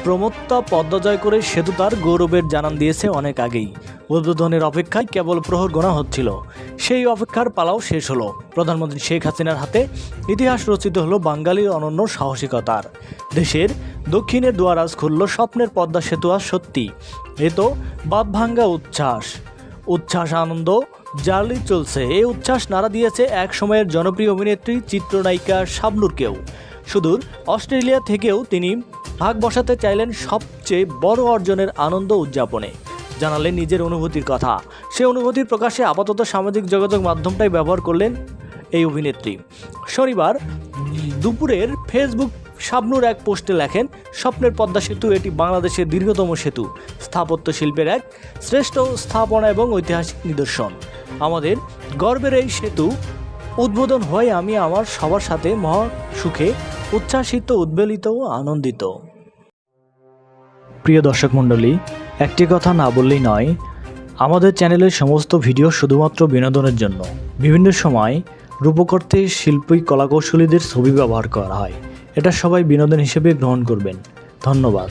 প্রমত্তা পদ্মা জয় করে সেতু তার গৌরবের জানান দিয়েছে অনেক আগেই। উদ্বোধনের অপেক্ষায় কেবল প্রহর গোনা হচ্ছিল। সেই অপেক্ষার পালাও শেষ হলো। প্রধানমন্ত্রী শেখ হাসিনার হাতে ইতিহাস রচিত হলো বাঙালির অনন্য সাহসিকতার। দেশের দক্ষিণে দুয়ার আজ খুলল স্বপ্নের পদ্মা সেতু। আজ সত্যি এ তো বাঁধভাঙ্গা উচ্ছ্বাস আনন্দ জার্লি চলছে। এই উচ্ছ্বাস নাড়া দিয়েছে এক সময়ের জনপ্রিয় অভিনেত্রী চিত্রনায়িকা শাবনূরকেও। সুদূর অস্ট্রেলিয়া থেকেও তিনি ভাগ বসাতে চাইলেন সবচেয়ে বড় অর্জনের আনন্দ উদযাপনে। জানালেন নিজের অনুভূতির কথা। সে অনুভূতির প্রকাশে আপাতত সামাজিক যোগাযোগ মাধ্যমটাই ব্যবহার করলেন এই অভিনেত্রী। শনিবার দুপুরের ফেসবুক শাবনূর এক পোস্টে লেখেন, স্বপ্নের পদ্মা সেতু এটি বাংলাদেশের দীর্ঘতম সেতু, স্থাপত্য শিল্পের এক শ্রেষ্ঠ স্থাপনা এবং ঐতিহাসিক নিদর্শন। আমাদের গর্বের এই সেতু উদ্বোধন হয়ে আমি আমার সবার সাথে মহা সুখে উচ্ছ্বাসিত, উদ্বেলিত ও আনন্দিত। প্রিয় দর্শক মণ্ডলী, একটি কথা না বললেই নয়, আমাদের চ্যানেলের সমস্ত ভিডিও শুধুমাত্র বিনোদনের জন্য। বিভিন্ন সময় রূপকর্তে শিল্পী কলাকৌশলীদের ছবি ব্যবহার করা হয়। এটা সবাই বিনোদন হিসেবে গ্রহণ করবেন। ধন্যবাদ।